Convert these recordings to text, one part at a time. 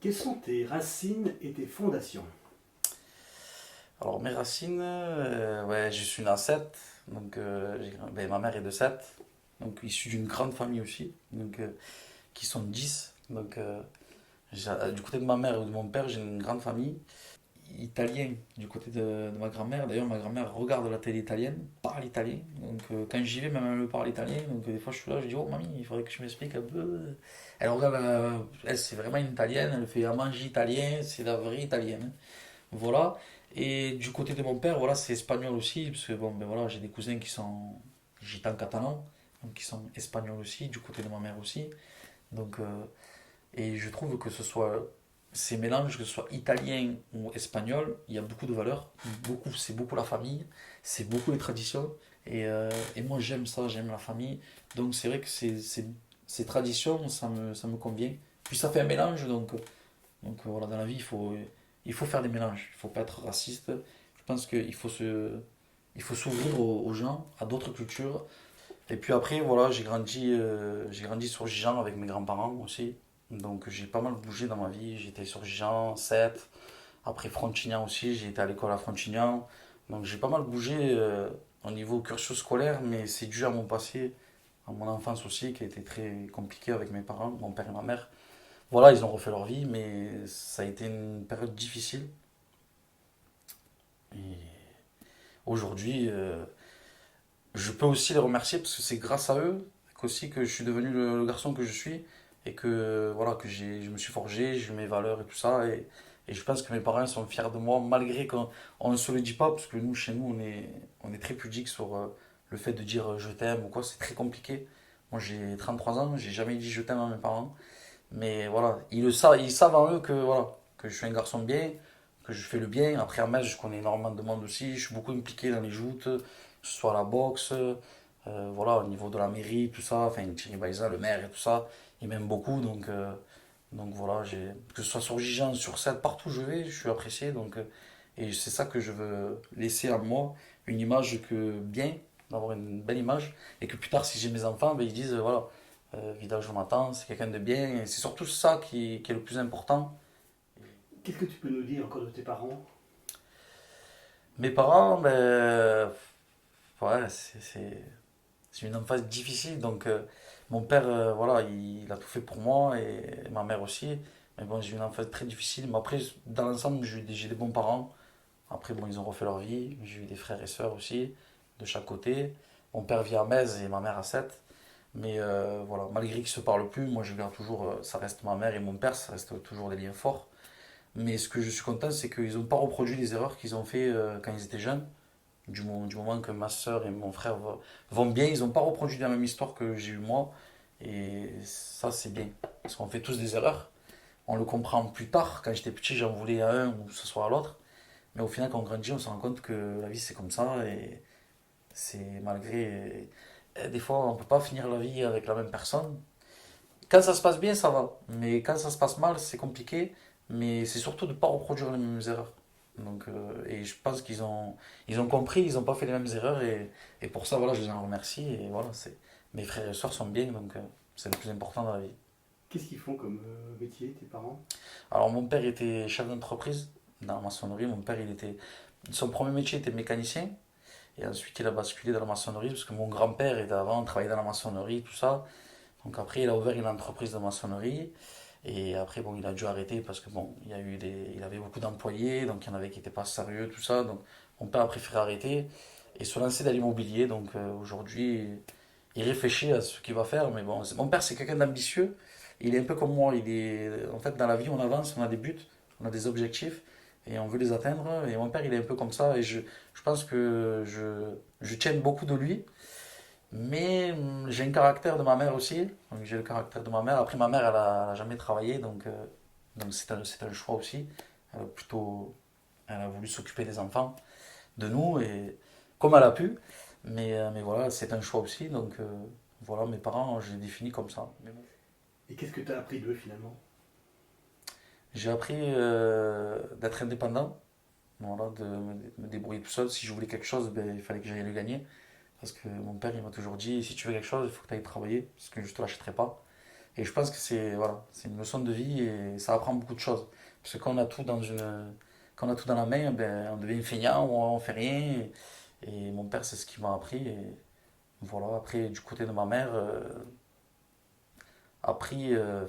Quelles sont tes racines et tes fondations? Alors mes racines, ouais, je suis né à Sète, donc ma mère est de Sète, donc issue d'une grande famille aussi, qui sont 10. Du côté de ma mère et de mon père, j'ai une grande famille italienne du côté de ma grand-mère. D'ailleurs, ma grand-mère regarde la télé italienne, parle italien, quand j'y vais, même elle me parle italien, des fois je suis là, je dis oh mamie, il faudrait que je m'explique un peu. Elle regarde, elle c'est vraiment une italienne, elle fait à manger italien, c'est la vraie italienne. Voilà. Et du côté de mon père, voilà, c'est espagnol aussi, parce que bon, ben voilà, j'ai des cousins qui sont gitans catalans, donc qui sont espagnols aussi, du côté de ma mère aussi. Donc, et je trouve que ce soit ces mélanges, que ce soit italien ou espagnol, il y a beaucoup de valeurs. Beaucoup, c'est beaucoup la famille, c'est beaucoup les traditions. Et moi, j'aime ça, j'aime la famille. Donc, c'est vrai que ces traditions, ça me convient. Puis ça fait un mélange, voilà, dans la vie, il faut faire des mélanges. Il ne faut pas être raciste. Je pense qu'il faut s'ouvrir aux gens, à d'autres cultures. Et puis après, voilà, j'ai grandi sur Gijan avec mes grands-parents aussi. Donc j'ai pas mal bougé dans ma vie. J'étais sur Gijan, Sète, après Frontignan aussi. J'ai été à l'école à Frontignan. Donc j'ai pas mal bougé au niveau cursus scolaire, mais c'est dû à mon passé, à mon enfance aussi, qui a été très compliquée avec mes parents, mon père et ma mère. Voilà, ils ont refait leur vie, mais ça a été une période difficile. Et aujourd'hui, je peux aussi les remercier parce que c'est grâce à eux qu'aussi que je suis devenu le garçon que je suis et que voilà que je me suis forgé, j'ai eu mes valeurs et tout ça et je pense que mes parents sont fiers de moi malgré qu'on ne se le dit pas parce que nous chez nous on est très pudique sur le fait de dire je t'aime ou quoi, c'est très compliqué. Moi j'ai 33 ans, j'ai jamais dit je t'aime à mes parents. Mais voilà, ils savent en eux que, voilà, que je suis un garçon bien, que je fais le bien. Après, à Metz, je connais énormément de monde aussi. Je suis beaucoup impliqué dans les joutes, que ce soit la boxe, voilà, au niveau de la mairie, tout ça. Enfin, Thierry Baïza, le maire et tout ça, il m'aime beaucoup. Donc voilà, que ce soit sur Gijan, sur Sète, partout où je vais, je suis apprécié. Et c'est ça que je veux laisser à moi, une image bien, d'avoir une belle image. Et que plus tard, si j'ai mes enfants, ben, ils disent, voilà. Vidal Jonathan, c'est quelqu'un de bien. Et c'est surtout ça qui est le plus important. Qu'est-ce que tu peux nous dire encore de tes parents? Mes parents, ben, ouais, c'est une enfance difficile. Mon père, voilà, il a tout fait pour moi et ma mère aussi. Mais bon, j'ai eu une enfance très difficile. Mais après, dans l'ensemble, j'ai des bons parents. Après, bon, ils ont refait leur vie. J'ai eu des frères et sœurs aussi, de chaque côté. Mon père vit à Metz et ma mère à Sète. Mais voilà, malgré qu'ils ne se parlent plus, moi je garde toujours, ça reste ma mère et mon père, ça reste toujours des liens forts. Mais ce que je suis content, c'est qu'ils n'ont pas reproduit les erreurs qu'ils ont fait quand ils étaient jeunes. Du moment que ma soeur et mon frère vont bien, ils n'ont pas reproduit la même histoire que j'ai eu moi. Et ça, c'est bien. Parce qu'on fait tous des erreurs. On le comprend plus tard. Quand j'étais petit, j'en voulais à un ou que ce soit à l'autre. Mais au final, quand on grandit, on se rend compte que la vie, c'est comme ça. Et c'est malgré. Des fois, on ne peut pas finir la vie avec la même personne. Quand ça se passe bien, ça va. Mais quand ça se passe mal, c'est compliqué. Mais c'est surtout de ne pas reproduire les mêmes erreurs. Et je pense qu'ils ont compris, ils n'ont pas fait les mêmes erreurs. Et pour ça, voilà, je les en remercie. Et voilà, mes frères et sœurs sont bien, c'est le plus important dans la vie. Qu'est-ce qu'ils font comme métier, tes parents? Alors, mon père était chef d'entreprise dans la maçonnerie. Son premier métier était mécanicien. Et ensuite, il a basculé dans la maçonnerie parce que mon grand-père était avant, travaillait dans la maçonnerie, tout ça. Donc après, il a ouvert une entreprise de maçonnerie. Et après, bon, il a dû arrêter parce que bon, il avait beaucoup d'employés, donc il y en avait qui n'étaient pas sérieux, tout ça. Donc mon père a préféré arrêter et se lancer dans l'immobilier. Aujourd'hui, il réfléchit à ce qu'il va faire. Mais bon, mon père, c'est quelqu'un d'ambitieux. Il est un peu comme moi. En fait, dans la vie, on avance, on a des buts, on a des objectifs et on veut les atteindre. Et mon père, il est un peu comme ça. Et je pense que je tiens beaucoup de lui. Mais j'ai un caractère de ma mère aussi. Donc j'ai le caractère de ma mère. Après, ma mère, elle a jamais travaillé, donc c'est un choix aussi. Elle a voulu s'occuper des enfants, de nous, et comme elle a pu. Mais voilà, c'est un choix aussi. Voilà, mes parents, je les définis comme ça. Mais bon. Et qu'est-ce que tu as appris d'eux finalement? J'ai appris d'être indépendant, voilà, de me débrouiller tout seul. Si je voulais quelque chose, ben, il fallait que j'aille le gagner. Parce que mon père, il m'a toujours dit, si tu veux quelque chose, il faut que tu ailles travailler, parce que je ne te l'achèterai pas. Et je pense que c'est voilà, c'est une leçon de vie et ça apprend beaucoup de choses. Parce que quand on a tout dans la main, ben, on devient feignant, on fait rien. Et mon père, c'est ce qui m'a appris. Et voilà, après, du côté de ma mère, appris, ouais,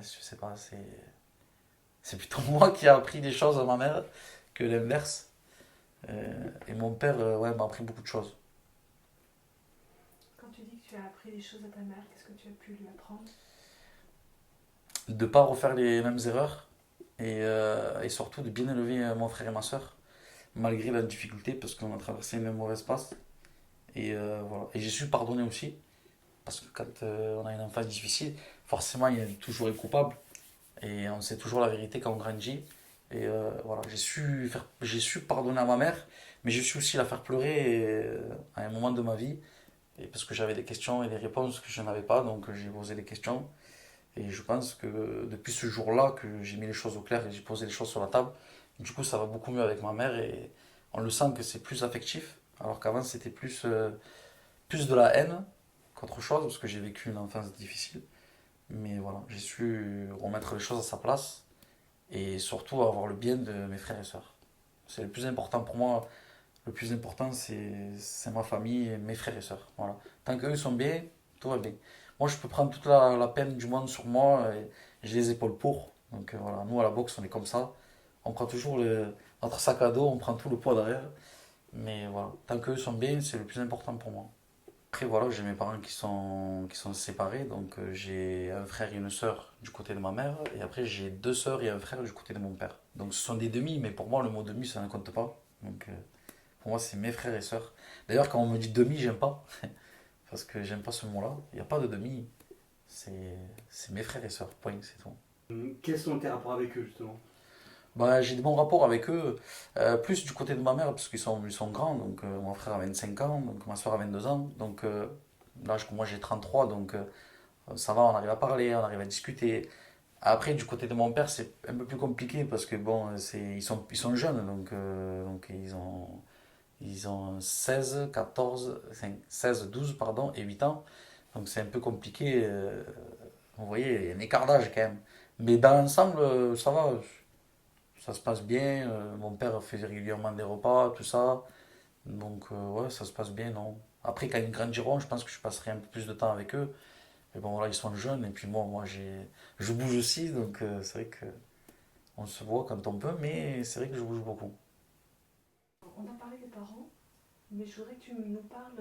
je sais pas, c'est plutôt moi qui ai appris des choses à ma mère que l'inverse. Et mon père, ouais, m'a appris beaucoup de choses. Quand tu dis que tu as appris des choses à ta mère, qu'est-ce que tu as pu lui apprendre? De pas refaire les mêmes erreurs et surtout de bien élever mon frère et ma soeur, malgré la difficulté, parce qu'on a traversé une même mauvaise passe. Et voilà. Et j'ai su pardonner aussi, parce que quand on a une enfance difficile, forcément, il y a toujours les coupables. Et on sait toujours la vérité quand on grandit. Et voilà, j'ai su pardonner à ma mère, mais j'ai su aussi la faire pleurer à un moment de ma vie. Et parce que j'avais des questions et des réponses que je n'avais pas, donc j'ai posé des questions. Et je pense que depuis ce jour-là que j'ai mis les choses au clair et j'ai posé les choses sur la table, du coup ça va beaucoup mieux avec ma mère et on le sent que c'est plus affectif, alors qu'avant c'était plus de la haine qu'autre chose, parce que j'ai vécu une enfance difficile. Mais voilà, j'ai su remettre les choses à sa place et surtout avoir le bien de mes frères et sœurs. C'est le plus important pour moi. Le plus important, c'est ma famille et mes frères et sœurs. Voilà. Tant qu'eux sont bien, tout va bien. Moi, je peux prendre toute la peine du monde sur moi et j'ai les épaules pour. Donc voilà, nous à la boxe, on est comme ça. On prend toujours notre sac à dos, on prend tout le poids derrière. Mais voilà, tant qu'eux sont bien, c'est le plus important pour moi. Après, voilà, j'ai mes parents qui sont séparés. Donc j'ai un frère et une sœur du côté de ma mère. Et après, j'ai deux sœurs et un frère du côté de mon père. Donc ce sont des demi, mais pour moi, le mot demi, ça ne compte pas. Donc pour moi, c'est mes frères et sœurs. D'ailleurs, quand on me dit demi, j'aime pas. Parce que j'aime pas ce mot-là. Il n'y a pas de demi. C'est mes frères et sœurs. Point, c'est tout. Quels sont tes rapports avec eux, justement? Bah, j'ai de bons rapports avec eux. Plus du côté de ma mère, parce qu'ils sont grands. Donc, mon frère a 25 ans, donc ma soeur a 22 ans. Donc, l'âge que moi j'ai 33. Donc, ça va, on arrive à parler, on arrive à discuter. Après, du côté de mon père, c'est un peu plus compliqué parce que bon, ils sont jeunes. Donc ils ont 16, 14, 16, 12 pardon, et 8 ans. Donc c'est un peu compliqué. Vous voyez, il y a un écart d'âge quand même. Mais dans l'ensemble, ça va. Ça se passe bien. Mon père fait régulièrement des repas, tout ça. Donc ouais, ça se passe bien, non. Après, quand ils grandiront, je pense que je passerai un peu plus de temps avec eux. Mais bon, là, ils sont jeunes. Et puis moi, je bouge aussi. Donc c'est vrai que on se voit quand on peut. Mais c'est vrai que je bouge beaucoup. On a parlé des parents, mais je voudrais que tu nous parles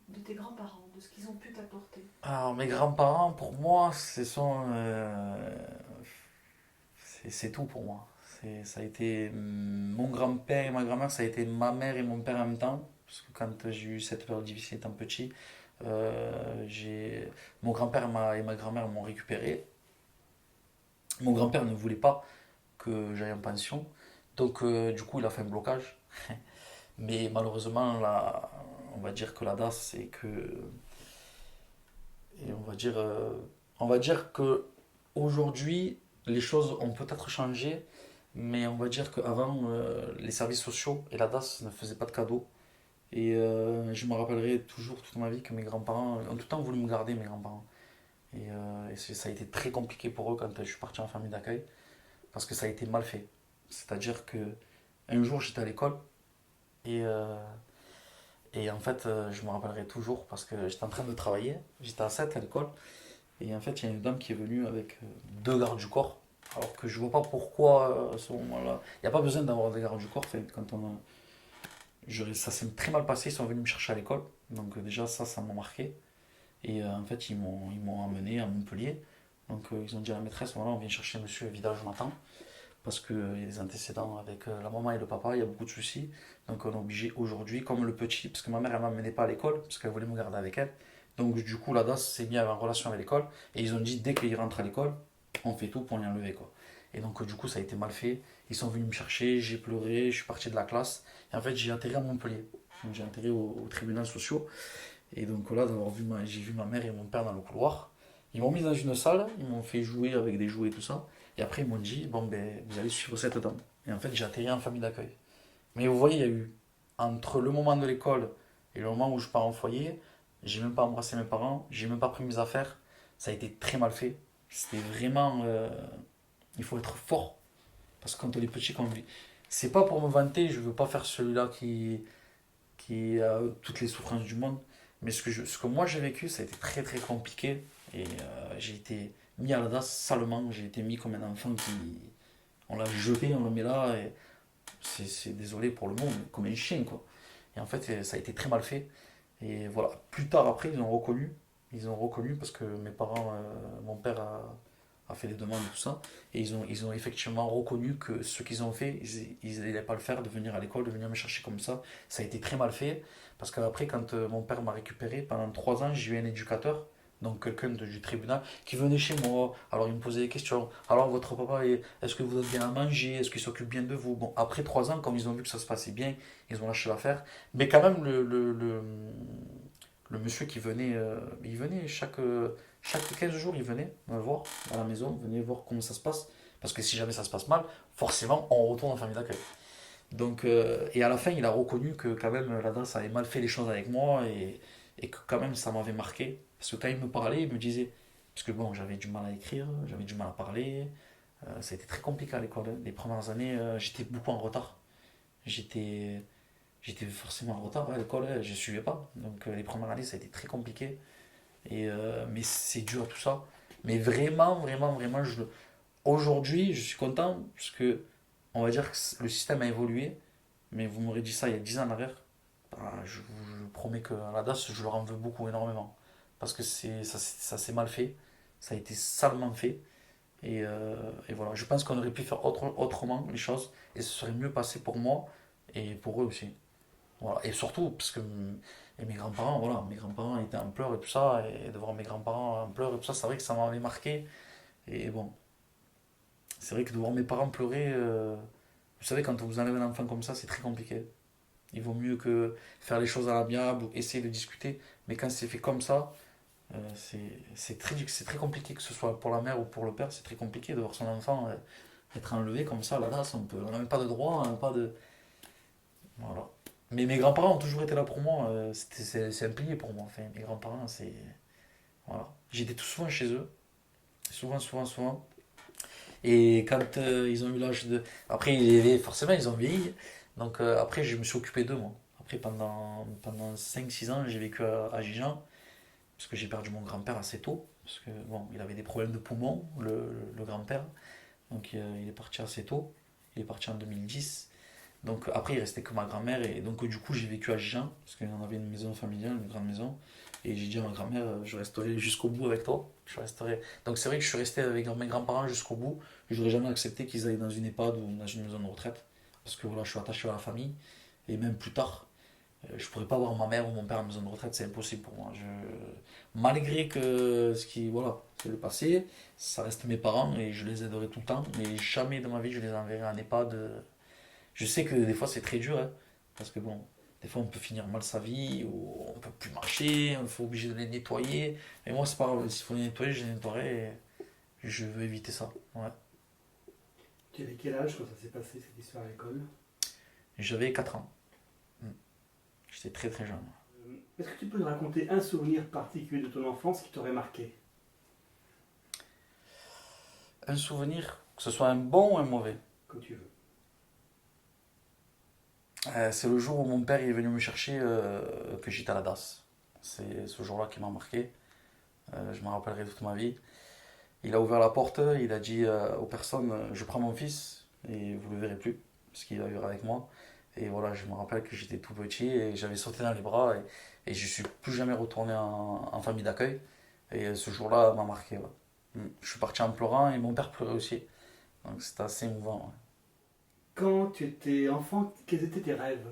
de tes grands-parents, de ce qu'ils ont pu t'apporter. Alors, mes grands-parents, pour moi, c'est tout pour moi. Ça a été mon grand-père et ma grand-mère, ça a été ma mère et mon père en même temps. Parce que quand j'ai eu cette période difficile étant petit, mon grand-père et ma grand-mère m'ont récupéré. Mon grand-père ne voulait pas que j'aille en pension. Donc, du coup, il a fait un blocage. Mais malheureusement, là, on va dire que la DAS, c'est que. Et on va dire que aujourd'hui, les choses ont peut-être changé, mais on va dire qu'avant, les services sociaux et la DAS ne faisaient pas de cadeaux. Et je me rappellerai toujours toute ma vie que mes grands-parents ont tout le temps voulu me garder, mes grands-parents. Et ça a été très compliqué pour eux quand je suis parti en famille d'accueil, parce que ça a été mal fait. C'est-à-dire que un jour, j'étais à l'école et, euh, et en fait, je me rappellerai toujours parce que j'étais en train de travailler, j'étais à 7 à l'école. Et en fait, il y a une dame qui est venue avec deux gardes du corps. Alors que je vois pas pourquoi à ce moment-là. Il n'y a pas besoin d'avoir des gardes du corps. Enfin, ça s'est très mal passé. Ils sont venus me chercher à l'école. Donc déjà, ça m'a marqué. Et en fait, ils m'ont amené à Montpellier. Donc ils ont dit à la maîtresse, voilà, on vient chercher monsieur Vidal Jonathan. Parce qu'il y a des antécédents avec la maman et le papa, il y a beaucoup de soucis. Donc on est obligé aujourd'hui, comme le petit, parce que ma mère, elle ne m'amenait pas à l'école, parce qu'elle voulait me garder avec elle. Donc du coup, la DAS s'est mis en relation avec l'école, et ils ont dit, dès qu'il rentre à l'école, on fait tout pour l'y enlever, quoi. Et donc du coup, ça a été mal fait. Ils sont venus me chercher, j'ai pleuré, je suis parti de la classe. Et en fait, j'ai atterri à Montpellier. Donc, j'ai atterri au tribunal social. Et donc là, j'ai vu ma mère et mon père dans le couloir. Ils m'ont mis dans une salle, ils m'ont fait jouer avec des jouets et tout ça. Et après, ils m'ont dit, bon, ben, vous allez suivre cette dame. Et en fait, j'ai atterri en famille d'accueil. Mais vous voyez, il y a eu, entre le moment de l'école et le moment où je pars en foyer, j'ai même pas embrassé mes parents, j'ai même pas pris mes affaires. ça a été très mal fait. C'était vraiment. Il faut être fort. Parce que quand on est petit, quand on vit. C'est pas pour me vanter, je veux pas faire celui-là qui a toutes les souffrances du monde. Mais ce que moi j'ai vécu, ça a été très très compliqué. Et j'ai été mis à la DAS salement. J'ai été mis comme un enfant qui. On l'a jeté, on le met là. Et c'est désolé pour le monde, comme un chien quoi. Et en fait, ça a été très mal fait. Et voilà, plus tard après, ils ont reconnu parce que mes parents, mon père a fait les demandes et tout ça, et ils ont effectivement reconnu que ce qu'ils ont fait, ils n'allaient pas le faire, de venir à l'école, de venir me chercher comme ça a été très mal fait, parce qu'après, quand mon père m'a récupéré, pendant 3 ans, j'ai eu un éducateur, donc quelqu'un du tribunal, qui venait chez moi, alors il me posait des questions, alors votre papa, est-ce que vous avez bien à manger, est-ce qu'il s'occupe bien de vous? Bon, après 3 ans, comme ils ont vu que ça se passait bien, ils ont lâché l'affaire, mais quand même, le monsieur qui venait, il venait chaque 15 jours, il venait me voir à la maison, venait voir comment ça se passe. Parce que si jamais ça se passe mal, forcément, on retourne en famille d'accueil. Donc, et à la fin, il a reconnu que quand même, la DAS avait mal fait les choses avec moi et que quand même, ça m'avait marqué. Parce que quand il me parlait, il me disait, parce que bon, j'avais du mal à écrire, j'avais du mal à parler, ça a été très compliqué à l'école, hein. Les premières années, j'étais beaucoup en retard. J'étais, j'étais forcément en retard à l'école, hein, je ne suivais pas. Donc, les premières années, ça a été très compliqué. Mais c'est dur tout ça. Mais vraiment, vraiment, vraiment, aujourd'hui, je suis content parce que on va dire que le système a évolué. Mais vous m'aurez dit ça il y a 10 ans en arrière. Bah, je promets qu'à la DAS, je leur en veux beaucoup, énormément. Parce que ça s'est mal fait. Ça a été salement fait. Et voilà, je pense qu'on aurait pu faire autrement les choses. Et ce serait mieux passé pour moi et pour eux aussi. Voilà. Et surtout, parce que et mes grands-parents, voilà, mes grands-parents étaient en pleurs et tout ça, et de voir mes grands-parents en pleurs et tout ça, c'est vrai que ça m'avait marqué. Et bon, c'est vrai que de voir mes parents pleurer, vous savez, quand on vous enlève un enfant comme ça, c'est très compliqué. Il vaut mieux que faire les choses à l'amiable ou essayer de discuter, mais quand c'est fait comme ça, c'est très compliqué, que ce soit pour la mère ou pour le père, c'est très compliqué de voir son enfant être enlevé comme ça, là, on n'a même pas de droit, on n'a pas de. Voilà. Mais mes grands-parents ont toujours été là pour moi. C'est un pilier pour moi. Enfin, mes grands-parents, c'est. Voilà. J'étais tout souvent chez eux. Souvent, souvent, souvent. Et quand ils ont eu l'âge de. Après, forcément, ils ont vieilli. Donc, après, je me suis occupé d'eux, moi. Après, pendant 5 6 ans, j'ai vécu à Gijan. Parce que j'ai perdu mon grand-père assez tôt. Parce que, bon, il avait des problèmes de poumons, le grand-père. Donc, il est parti assez tôt. Il est parti en 2010. Donc après, il restait que ma grand-mère. Et donc du coup, j'ai vécu à Gijan, parce qu'on avait une maison familiale, une grande maison. Et j'ai dit à ma grand-mère, je resterai jusqu'au bout avec toi. Je resterai. Donc c'est vrai que je suis resté avec mes grands-parents jusqu'au bout. Je n'aurais jamais accepté qu'ils aillent dans une EHPAD ou dans une maison de retraite. Parce que voilà, je suis attaché à la famille. Et même plus tard, je pourrais pas voir ma mère ou mon père en maison de retraite, c'est impossible pour moi. Malgré que ce qui, voilà, c'est le passé, ça reste mes parents et je les aiderai tout le temps. Mais jamais de ma vie je les enverrai en EHPAD. Je sais que des fois c'est très dur, hein, parce que bon, des fois on peut finir mal sa vie, ou on peut plus marcher, on faut obligé de les nettoyer. Mais moi c'est pas grave, s'il faut les nettoyer, je les nettoierai et je veux éviter ça. Ouais. Tu avais quel âge quand ça s'est passé cette histoire à l'école? J'avais 4 ans. Mm. J'étais très très jeune. Est-ce que tu peux nous raconter un souvenir particulier de ton enfance qui t'aurait marqué? Un souvenir, que ce soit un bon ou un mauvais. Comme tu veux. C'est le jour où mon père est venu me chercher que j'étais à la DAS. C'est ce jour-là qui m'a marqué. Je m'en rappellerai toute ma vie. Il a ouvert la porte, il a dit aux personnes, je prends mon fils et vous le verrez plus, parce qu'il va vivre avec moi. Et voilà, je me rappelle que j'étais tout petit et j'avais sauté dans les bras et je suis plus jamais retourné en famille d'accueil. Et ce jour-là m'a marqué. Ouais. Je suis parti en pleurant et mon père pleurait aussi. Donc c'était assez émouvant. Ouais. Quand tu étais enfant, quels étaient tes rêves?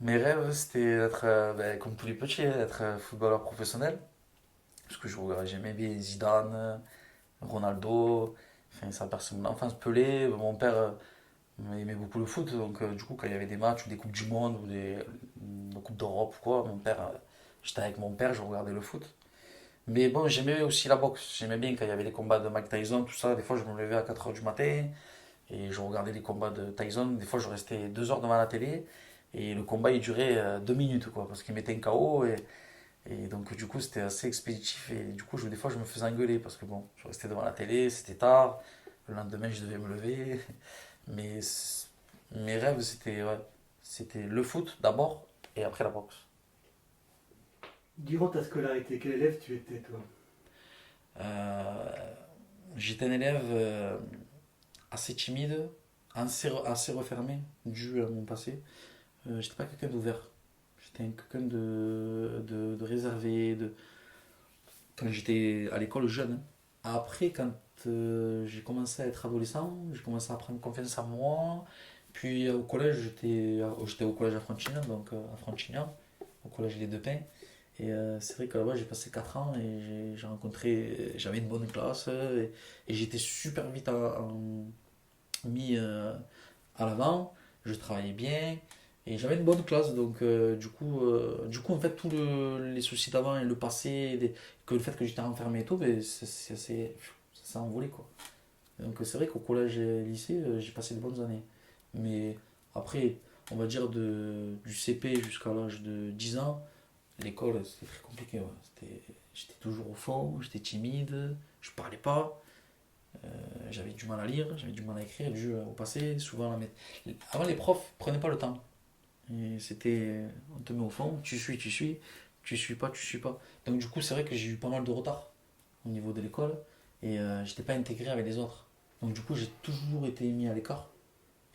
Mes rêves, c'était d'être, comme tous les petits, hein, d'être footballeur professionnel. Parce que j'aimais bien Zidane, Ronaldo, enfin, ça berce mon enfance. Pelé. Mon père aimait beaucoup le foot, donc du coup, quand il y avait des matchs ou des Coupes du Monde ou des Coupes d'Europe ou quoi, j'étais avec mon père, je regardais le foot. Mais bon, j'aimais aussi la boxe. J'aimais bien quand il y avait les combats de Mike Tyson, tout ça. Des fois, je me levais à 4 heures du matin et je regardais les combats de Tyson. Des fois, je restais 2 heures devant la télé et le combat il durait 2 minutes, quoi, parce qu'il mettait un KO. Et donc, du coup, c'était assez expéditif. Et du coup, des fois, je me faisais engueuler parce que bon, je restais devant la télé, c'était tard. Le lendemain, je devais me lever. Mais mes rêves, c'était ouais, c'était le foot d'abord et après la boxe. Durant ta scolarité, quel élève tu étais, toi? Euh, J'étais un élève assez timide, assez refermé, dû à mon passé. J'étais pas quelqu'un d'ouvert. J'étais quelqu'un de réservé. Quand j'étais à l'école jeune, hein. Après, quand j'ai commencé à être adolescent, j'ai commencé à prendre confiance en moi. Puis au collège, j'étais au collège à Frontignan, donc à Frontignan, au collège Les Deux Pins. Et c'est vrai que là-bas, j'ai passé 4 ans et j'ai rencontré, j'avais une bonne classe et j'étais super vite mis à l'avant. Je travaillais bien et j'avais une bonne classe. Donc, du coup, en fait, les soucis d'avant et le passé, que le fait que j'étais enfermé et tout, ben, ça s'est envolé quoi. Donc, c'est vrai qu'au collège et lycée, j'ai passé de bonnes années. Mais après, on va dire du CP jusqu'à l'âge de 10 ans, l'école, c'était très compliqué. Ouais. J'étais toujours au fond, j'étais timide, je parlais pas, j'avais du mal à lire, j'avais du mal à écrire, dû au passé. Souvent, avant, les profs prenaient pas le temps. Et on te met au fond, tu suis pas, tu suis pas. Donc, du coup, c'est vrai que j'ai eu pas mal de retard au niveau de l'école et j'étais pas intégré avec les autres. Donc, du coup, j'ai toujours été mis à l'écart.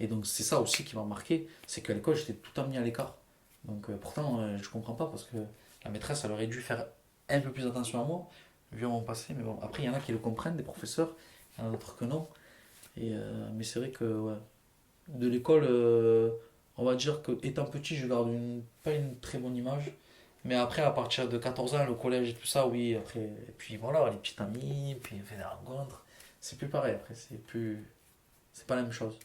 Et donc, c'est ça aussi qui m'a marqué, c'est qu'à l'école, j'étais tout le temps mis à l'écart. Donc, pourtant, je comprends pas parce que la maîtresse, elle aurait dû faire un peu plus attention à moi, vu mon passé. Mais bon, après, il y en a qui le comprennent, des professeurs, il y en a d'autres que non. Mais c'est vrai que, ouais, de l'école, on va dire que étant petit, je garde pas une très bonne image. Mais après, à partir de 14 ans, le collège et tout ça, oui, après. Et puis voilà, les petits amis, puis on fait des rencontres. C'est plus pareil après, c'est pas la même chose.